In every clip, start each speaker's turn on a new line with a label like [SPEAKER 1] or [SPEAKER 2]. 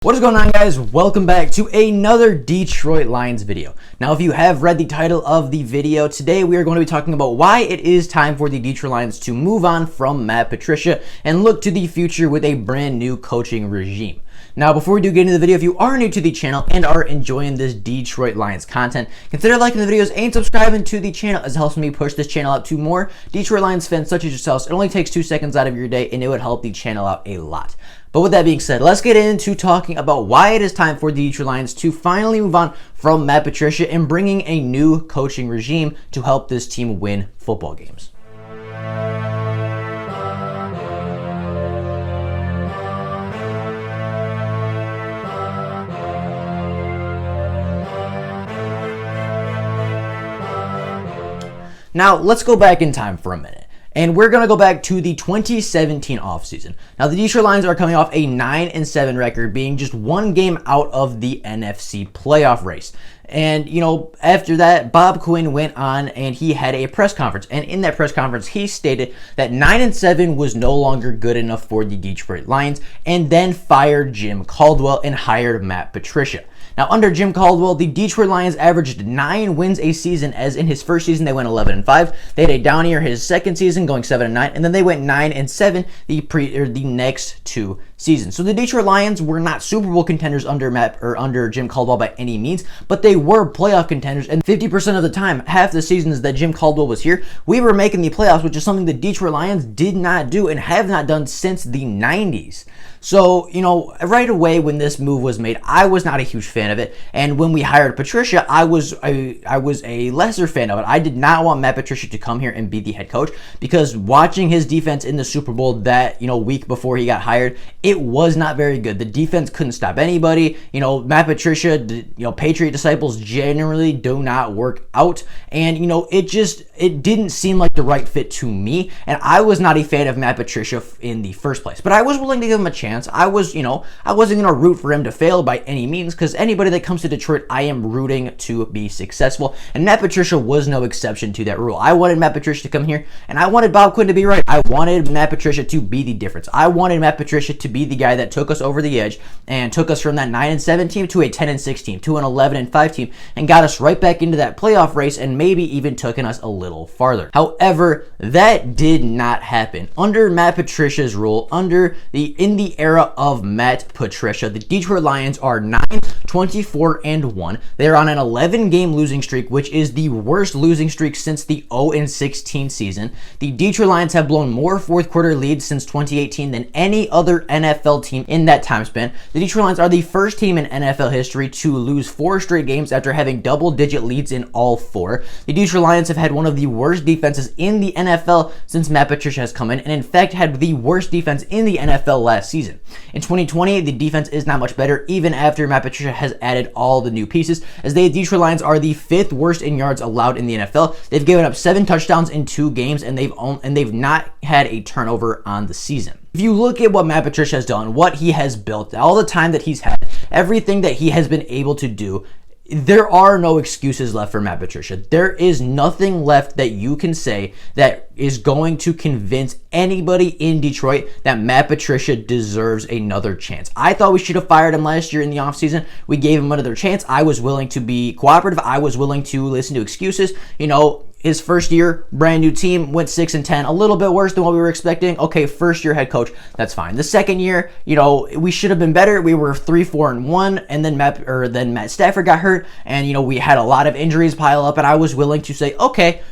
[SPEAKER 1] What is going on, guys? Welcome back to another Detroit Lions video. Now, if you have read the title of the video, today we are going to be talking about why it is time for the Detroit Lions to move on from Matt Patricia and look to the future with a brand new coaching regime. Now, before we do get into the video, if you are new to the channel and are enjoying this Detroit Lions content, consider liking the videos and subscribing to the channel, as it helps me push this channel out to more Detroit Lions fans such as yourselves. It only takes 2 seconds out of your day, and it would help the channel out a lot. But with that being said, let's get into talking about why it is time for the Detroit Lions to finally move on from Matt Patricia and bringing a new coaching regime to help this team win football games. Now, let's go back in time for a minute. And we're going to go back to the 2017 offseason. Now, the Detroit Lions are coming off a 9-7 record, being just one game out of the NFC playoff race. And, after that, Bob Quinn went on and he had a press conference. And in that press conference, he stated that 9-7 was no longer good enough for the Detroit Lions, and then fired Jim Caldwell and hired Matt Patricia. Now, under Jim Caldwell, the Detroit Lions averaged 9 wins a season, as in his first season they went 11-5. They had a down year his second season, going 7-9, and then they went 9-7 the next 2 seasons. So the Detroit Lions were not Super Bowl contenders under Jim Caldwell by any means, but they were playoff contenders. And 50% of the time, half the seasons that Jim Caldwell was here, we were making the playoffs, which is something the Detroit Lions did not do and have not done since the 90s. So, right away when this move was made, I was not a huge fan of it. And when we hired Patricia, I was a lesser fan of it. I did not want Matt Patricia to come here and be the head coach, because watching his defense in the Super Bowl that, week before he got hired, it was not very good. The defense couldn't stop anybody. Matt Patricia, Patriot disciples generally do not work out. And, it didn't seem like the right fit to me. And I was not a fan of Matt Patricia in the first place. But I was willing to give him a chance. I wasn't going to root for him to fail by any means, because anybody that comes to Detroit, I am rooting to be successful. And Matt Patricia was no exception to that rule. I wanted Matt Patricia to come here, and I wanted Bob Quinn to be right. I wanted Matt Patricia to be the difference. I wanted Matt Patricia to be the guy that took us over the edge and took us from that 9-7 team to a 10-6 team, to an 11-5 team, and got us right back into that playoff race, and maybe even taken us a little farther. However, that did not happen. Under Matt Patricia's rule, in the era of Matt Patricia, the Detroit Lions are 9-24-1. They're on an 11-game losing streak, which is the worst losing streak since the 0-16 season. The Detroit Lions have blown more fourth quarter leads since 2018 than any other NFL team in that time span. The Detroit Lions are the first team in NFL history to lose 4 straight games after having double-digit leads in all 4. The Detroit Lions have had one of the worst defenses in the NFL since Matt Patricia has come in, and in fact had the worst defense in the NFL last season. In 2020, the defense is not much better, even after Matt Patricia has added all the new pieces, as the Detroit Lions are the 5th worst in yards allowed in the NFL. They've given up 7 touchdowns in 2 games, and they've not had a turnover on the season. If you look at what Matt Patricia has done, what he has built, all the time that he's had, everything that he has been able to do, there are no excuses left for Matt Patricia. There is nothing left that you can say that is going to convince anybody in Detroit that Matt Patricia deserves another chance. I thought we should have fired him last year in the offseason. We gave him another chance. I was willing to be cooperative. I was willing to listen to excuses. His first year, brand new team, went 6-10, a little bit worse than what we were expecting. Okay, first year head coach, that's fine. The second year, we should have been better. We were 3-4-1, and then Matt Stafford got hurt, and we had a lot of injuries pile up, and I was willing to say, okay,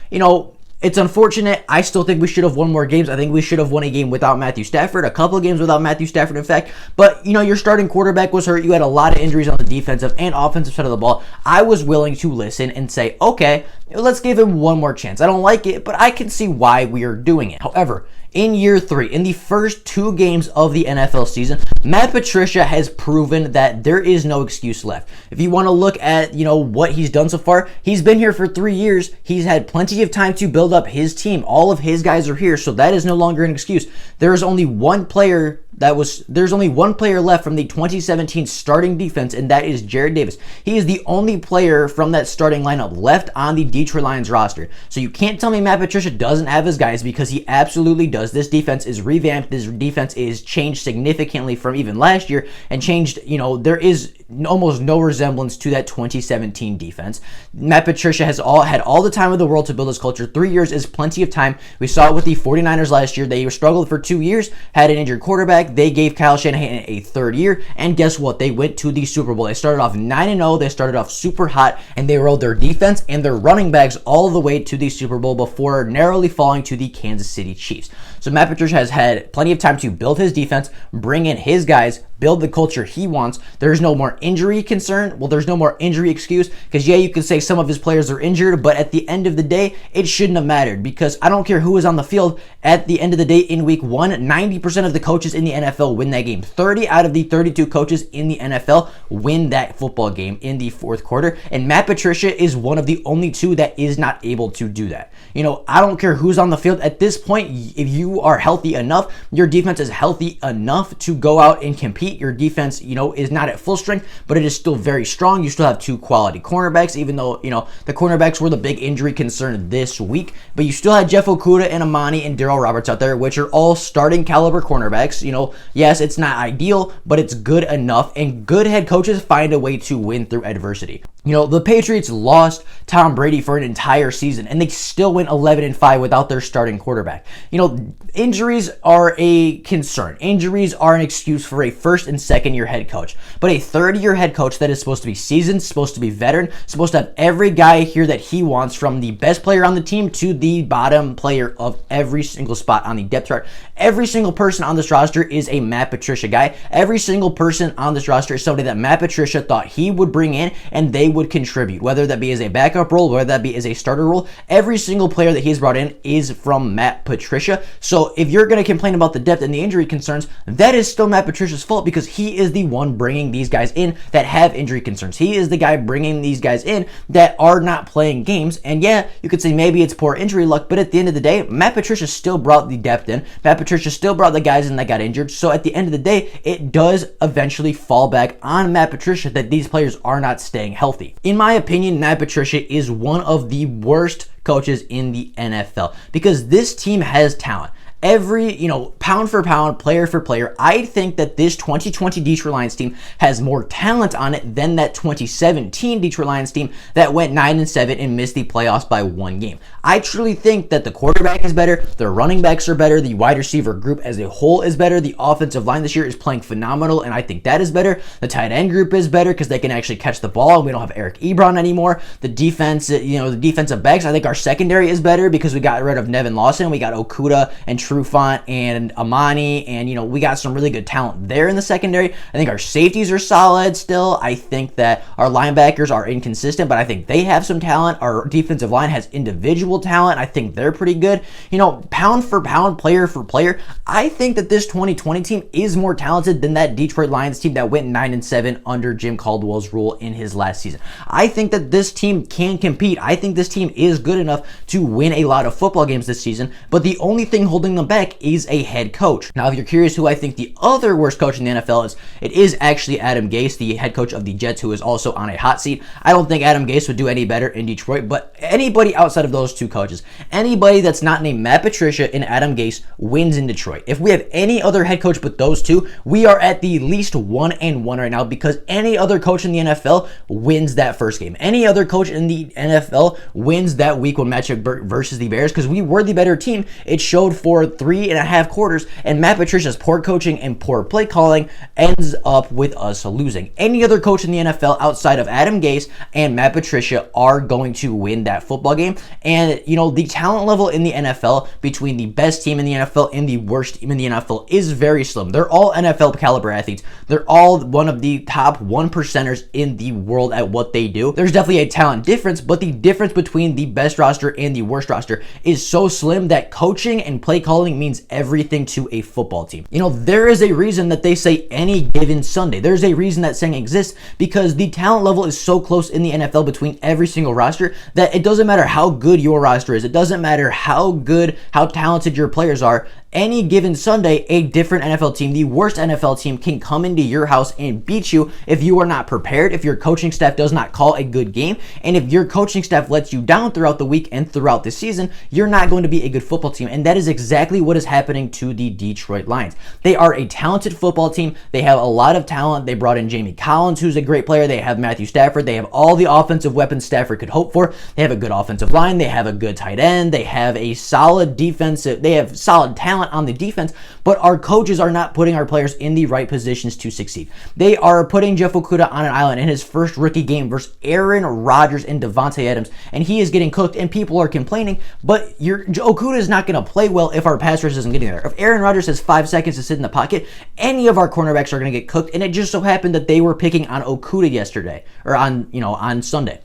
[SPEAKER 1] it's unfortunate. I still think we should have won more games. I think we should have won a game without Matthew Stafford, a couple of games without Matthew Stafford, in fact. But, your starting quarterback was hurt. You had a lot of injuries on the defensive and offensive side of the ball. I was willing to listen and say, okay, let's give him one more chance. I don't like it, but I can see why we are doing it. However, in year 3, in the first 2 games of the NFL season, Matt Patricia has proven that there is no excuse left. If you want to look at, what he's done so far, he's been here for 3 years. He's had plenty of time to build up his team. All of his guys are here, so that is no longer an excuse. There is only one player there's only one player left from the 2017 starting defense, and that is Jarrad Davis. He is the only player from that starting lineup left on the Detroit Lions roster. So you can't tell me Matt Patricia doesn't have his guys, because he absolutely does. This defense is revamped. This defense is changed significantly from even last year, and changed, there is almost no resemblance to that 2017 defense. Matt Patricia has had all the time in the world to build his culture. 3 years is plenty of time. We saw it with the 49ers last year. They struggled for 2 years, had an injured quarterback. They gave Kyle Shanahan a third year, and guess what? They went to the Super Bowl. They started off 9-0. They started off super hot, and they rolled their defense and their running backs all the way to the Super Bowl before narrowly falling to the Kansas City Chiefs. So Matt Patricia has had plenty of time to build his defense, bring in his guys, build the culture he wants. There's no more injury concern. Well, there's no more injury excuse, because you can say some of his players are injured, but at the end of the day, it shouldn't have mattered, because I don't care who is on the field. At the end of the day, in week 1, 90% of the coaches in the NFL win that game. 30 out of the 32 coaches in the NFL win that football game in the fourth quarter, and Matt Patricia is one of the only 2 that is not able to do that. I don't care who's on the field. At this point, if you are healthy enough, your defense is healthy enough to go out and compete. Your defense, is not at full strength, but it is still very strong. You still have 2 quality cornerbacks, even though, the cornerbacks were the big injury concern this week, but you still had Jeff Okudah and Amani and Darrell Roberts out there, which are all starting caliber cornerbacks. Yes, it's not ideal, but it's good enough, and good head coaches find a way to win through adversity. The Patriots lost Tom Brady for an entire season, and they still went 11-5 without their starting quarterback. Injuries are a concern. Injuries are an excuse for a first and second year head coach. But a third year head coach that is supposed to be seasoned, supposed to be veteran, supposed to have every guy here that he wants, from the best player on the team to the bottom player of every single spot on the depth chart. Every single person on this roster is a Matt Patricia guy. Every single person on this roster is somebody that Matt Patricia thought he would bring in and they would contribute, whether that be as a backup role, whether that be as a starter role. Every single player that he's brought in is from Matt Patricia. So if you're going to complain about the depth and the injury concerns, that is still Matt Patricia's fault, because he is the one bringing these guys in that have injury concerns. He is the guy bringing these guys in that are not playing games. And yeah, you could say maybe it's poor injury luck, but at the end of the day, Matt Patricia still brought the depth in. Matt Patricia still brought the guys in that got injured. So at the end of the day, it does eventually fall back on Matt Patricia that these players are not staying healthy. In my opinion, Matt Patricia is one of the worst coaches in the NFL, because this team has talent. Every, pound for pound, player for player, I think that this 2020 Detroit Lions team has more talent on it than that 2017 Detroit Lions team that went 9-7 and missed the playoffs by 1 game. I truly think that the quarterback is better, the running backs are better, the wide receiver group as a whole is better, the offensive line this year is playing phenomenal, and I think that is better. The tight end group is better because they can actually catch the ball, and we don't have Eric Ebron anymore. The defense, the defensive backs, I think our secondary is better because we got rid of Nevin Lawson, we got Okudah and Trufant and Amani, and we got some really good talent there in the secondary. I think our safeties are solid still. I think that our linebackers are inconsistent, but I think they have some talent. Our defensive line has individual talent. I think they're pretty good. Pound for pound, player for player, I think that this 2020 team is more talented than that Detroit Lions team that went 9-7 under Jim Caldwell's rule in his last season. I think that this team can compete. I think this team is good enough to win a lot of football games this season, but the only thing holding them back is a head coach. Now, if you're curious who I think the other worst coach in the NFL is, it is actually Adam Gase, the head coach of the Jets, who is also on a hot seat. I don't think Adam Gase would do any better in Detroit, but anybody outside of those 2 coaches, anybody that's not named Matt Patricia and Adam Gase wins in Detroit. If we have any other head coach but those 2, we are at the least 1-1 right now, because any other coach in the NFL wins that first game. Any other coach in the NFL wins that week 1 matchup versus the Bears, because we were the better team. It showed for 3.5 quarters, and Matt Patricia's poor coaching and poor play calling ends up with us losing. Any other coach in the NFL outside of Adam Gase and Matt Patricia are going to win that football game. And the talent level in the NFL between the best team in the NFL and the worst team in the NFL is very slim. They're all NFL caliber athletes. They're all one of the top 1%ers in the world at what they do. There's definitely a talent difference, but the difference between the best roster and the worst roster is so slim that coaching and play calling means everything to a football team. There is a reason that they say any given Sunday. There's a reason that saying exists, because the talent level is so close in the NFL between every single roster that it doesn't matter how good your roster is. It doesn't matter how talented your players are. any given Sunday, a different NFL team, the worst NFL team, can come into your house and beat you if you are not prepared, if your coaching staff does not call a good game, and if your coaching staff lets you down throughout the week and throughout the season, you're not going to be a good football team. And that is exactly what is happening to the Detroit Lions. They are a talented football team. They have a lot of talent. They brought in Jamie Collins, who's a great player. They have Matthew Stafford. They have all the offensive weapons Stafford could hope for. They have a good offensive line. They have a good tight end. They have a solid defensive. They have solid talent on the defense, but our coaches are not putting our players in the right positions to succeed. They are putting Jeff Okudah on an island in his first rookie game versus Aaron Rodgers and Devontae Adams, and he is getting cooked, and people are complaining, but Okudah is not going to play well if our pass rush isn't getting there. If Aaron Rodgers has 5 seconds to sit in the pocket, any of our cornerbacks are going to get cooked, and it just so happened that they were picking on Okudah yesterday, or on Sunday.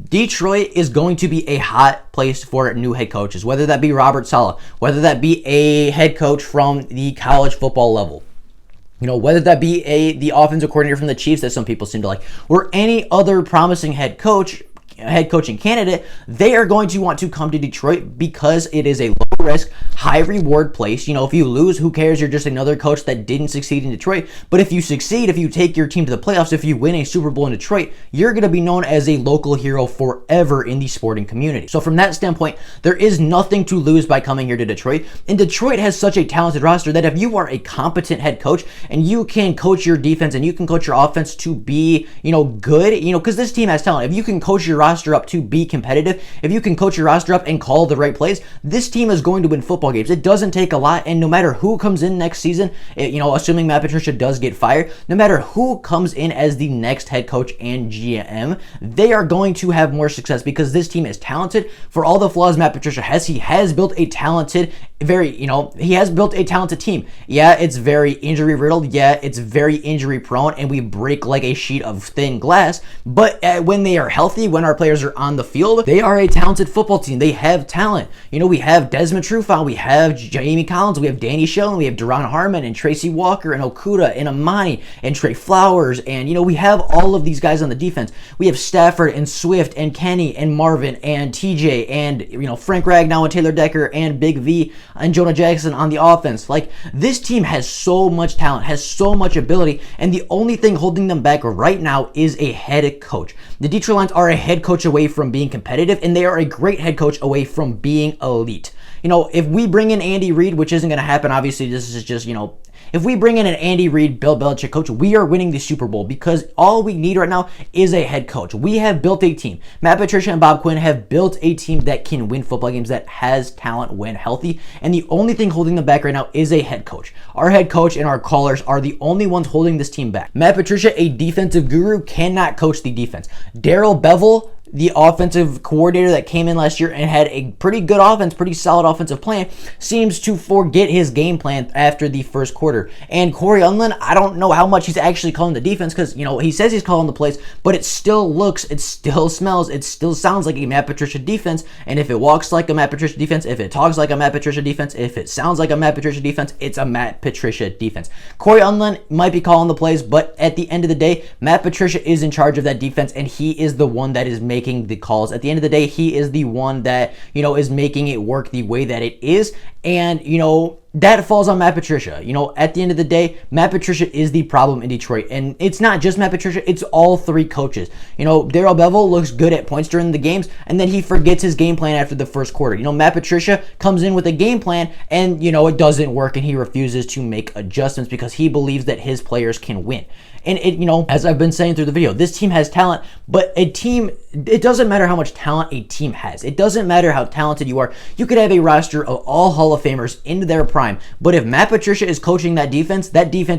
[SPEAKER 1] Detroit is going to be a hot place for new head coaches, whether that be Robert Saleh, whether that be a head coach from the college football level, whether that be the offensive coordinator from the Chiefs that some people seem to like, or any other promising head coaching candidate. They are going to want to come to Detroit because it is a low risk, high reward place. If you lose, who cares? You're just another coach that didn't succeed in Detroit. But if you succeed, if you take your team to the playoffs, if you win a Super Bowl in Detroit, you're going to be known as a local hero forever in the sporting community. So from that standpoint, there is nothing to lose by coming here to Detroit. And Detroit has such a talented roster that if you are a competent head coach and you can coach your defense and you can coach your offense to be, good, because this team has talent. If you can coach your roster up to be competitive, if you can coach your roster up and call the right plays, this team is going to win football games. It doesn't take a lot, and no matter who comes in next season, assuming Matt Patricia does get fired, no matter who comes in as the next head coach and GM, they are going to have more success because this team is talented. For all the flaws Matt Patricia has, he has built a talented, he has built a talented team. Yeah, it's very injury riddled. Yeah, it's very injury prone, and we break like a sheet of thin glass. But when they are healthy, when our players are on the field, they are a talented football team. They have talent. We have Desmond Trufant, we have Jamie Collins, we have Danny Shelton, we have Daron Harmon and Tracy Walker and Okudah and Amani and Trey Flowers, and we have all of these guys on the defense. We have Stafford and Swift and Kenny and Marvin and TJ and Frank Ragnow and Taylor Decker and Big V and Jonah Jackson on the offense. Like, this team has so much talent, has so much ability, and the only thing holding them back right now is a head coach. The Detroit Lions are a head coach away from being competitive, and they are a great head coach away from being elite. If we bring in Andy Reid, which isn't going to happen, obviously this is just, if we bring in an Andy Reid, Bill Belichick coach, we are winning the Super Bowl because all we need right now is a head coach. We have built a team. Matt Patricia and Bob Quinn have built a team that can win football games, that has talent when healthy, and the only thing holding them back right now is a head coach. Our head coach and our callers are the only ones holding this team back. Matt Patricia, a defensive guru, cannot coach the defense. Darrell Bevell, the offensive coordinator that came in last year and had a pretty good offense, pretty solid offensive plan, seems to forget his game plan after the first quarter. And Corey Unlin, I don't know how much he's actually calling the defense because, he says he's calling the plays, but it still looks, it still smells, it still sounds like a Matt Patricia defense. And if it walks like a Matt Patricia defense, if it talks like a Matt Patricia defense, if it sounds like a Matt Patricia defense, it's a Matt Patricia defense. Corey Unlin might be calling the plays, but at the end of the day, Matt Patricia is in charge of that defense, and he is the one that is making the calls. At the end of the day, he is the one that, is making it work the way that it is. And, that falls on Matt Patricia. At the end of the day, Matt Patricia is the problem in Detroit. And it's not just Matt Patricia, it's all three coaches. Darrell Bevell looks good at points during the games, and then he forgets his game plan after the first quarter. Matt Patricia comes in with a game plan, and, it doesn't work, and he refuses to make adjustments because he believes that his players can win. And as I've been saying through the video, this team has talent, but it doesn't matter how much talent a team has. It doesn't matter how talented you are. You could have a roster of all Hall of Famers into their prime, but if Matt Patricia is coaching that defense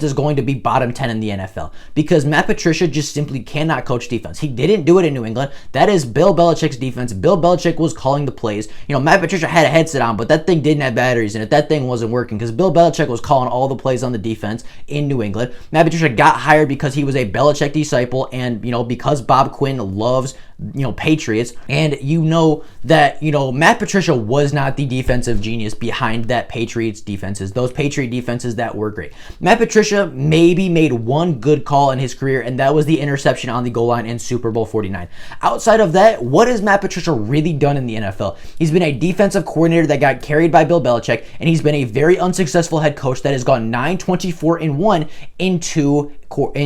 [SPEAKER 1] is going to be bottom 10 in the NFL because Matt Patricia just simply cannot coach defense. He didn't do it in New England. That is Bill Belichick's defense. Bill Belichick was calling the plays. Matt Patricia had a headset on, but that thing didn't have batteries in it. That thing wasn't working because Bill Belichick was calling all the plays on the defense in New England. Matt Patricia got hired because he was a Belichick disciple, and because Bob Quinn loves Patriots, and you know that, Matt Patricia was not the defensive genius behind that Patriots defenses, those Patriot defenses that were great. Matt Patricia maybe made one good call in his career, and that was the interception on the goal line in Super Bowl 49. Outside of that, what has Matt Patricia really done in the NFL? He's been a defensive coordinator that got carried by Bill Belichick, and he's been a very unsuccessful head coach that has gone 9-24-1 in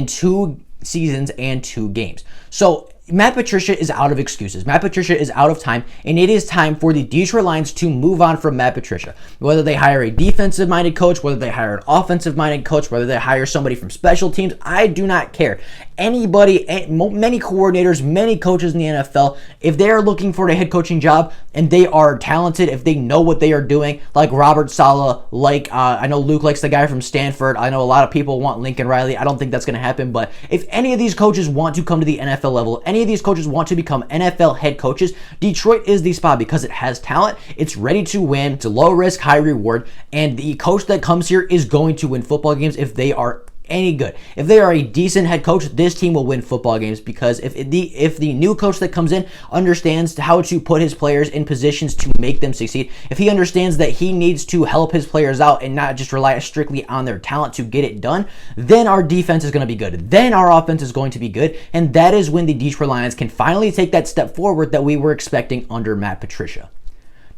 [SPEAKER 1] two seasons and 2 games. So Matt Patricia is out of excuses. Matt Patricia is out of time, and it is time for the Detroit Lions to move on from Matt Patricia. Whether they hire a defensive-minded coach, whether they hire an offensive-minded coach, whether they hire somebody from special teams, I do not care. Anybody, many coordinators, many coaches in the NFL, if they are looking for a head coaching job and they are talented, if they know what they are doing, like Robert Saleh, I know Luke likes the guy from Stanford. I know a lot of people want Lincoln Riley. I don't think that's going to happen, but if any of these coaches want to come to the NFL level, any of these coaches want to become NFL head coaches, Detroit is the spot because it has talent, it's ready to win, it's a low risk, high reward, and the coach that comes here is going to win football games if they are any good. If they are a decent head coach, this team will win football games, because if the new coach that comes in understands how to put his players in positions to make them succeed, if he understands that he needs to help his players out and not just rely strictly on their talent to get it done, then our defense is going to be good. Then our offense is going to be good, and that is when the Detroit Lions can finally take that step forward that we were expecting under Matt Patricia.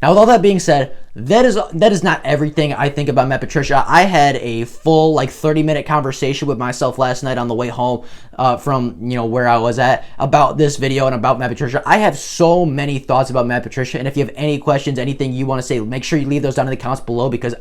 [SPEAKER 1] Now, with all that being said, that is not everything I think about Matt Patricia. I had a full 30-minute conversation with myself last night on the way home from where I was at about this video and about Matt Patricia. I have so many thoughts about Matt Patricia, and if you have any questions, anything you want to say, make sure you leave those down in the comments below, because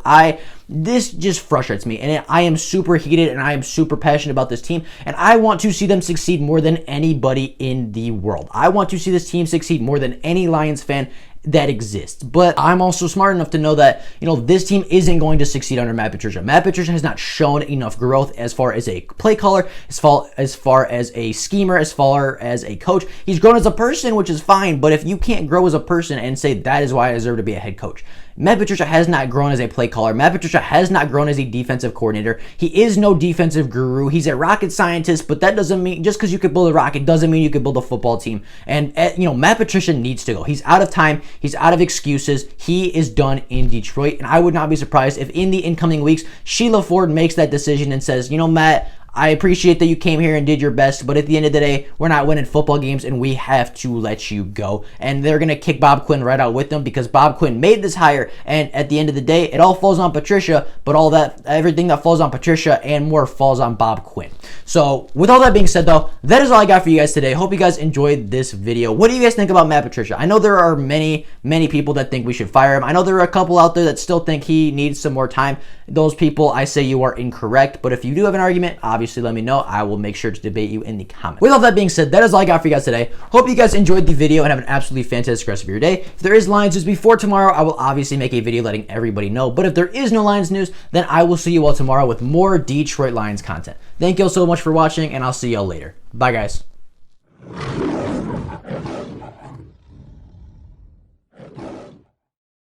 [SPEAKER 1] this just frustrates me, and I am super heated and I am super passionate about this team, and I want to see them succeed more than anybody in the world. I want to see this team succeed more than any Lions fan that exists. But I'm also smart enough to know that, this team isn't going to succeed under Matt Patricia. Matt Patricia has not shown enough growth as far as a play caller, as far as a schemer, as far as a coach. He's grown as a person, which is fine, but if you can't grow as a person and say that is why I deserve to be a head coach, Matt Patricia has not grown as a play caller. Matt Patricia has not grown as a defensive coordinator. He is no defensive guru. He's a rocket scientist, but that doesn't mean, just because you could build a rocket doesn't mean you could build a football team. And, Matt Patricia needs to go. He's out of time. He's out of excuses. He is done in Detroit, and I would not be surprised if in the incoming weeks, Sheila Ford makes that decision and says, Matt, I appreciate that you came here and did your best, but at the end of the day, we're not winning football games, and we have to let you go. And they're going to kick Bob Quinn right out with them, because Bob Quinn made this hire, and at the end of the day, it all falls on Patricia, but everything that falls on Patricia and more falls on Bob Quinn. So with all that being said, though, that is all I got for you guys today. Hope you guys enjoyed this video. What do you guys think about Matt Patricia? I know there are many people that think we should fire him. I know there are a couple out there that still think he needs some more time. Those people, I say you are incorrect, but if you do have an argument, obviously let me know. I will make sure to debate you in the comments. With all that being said, that is all I got for you guys today. Hope you guys enjoyed the video and have an absolutely fantastic rest of your day. If there is Lions news before tomorrow, I will obviously make a video letting everybody know, but if there is no Lions news, then I will see you all tomorrow with more Detroit Lions content. Thank you all so much for watching, and I'll see you all later. Bye, guys.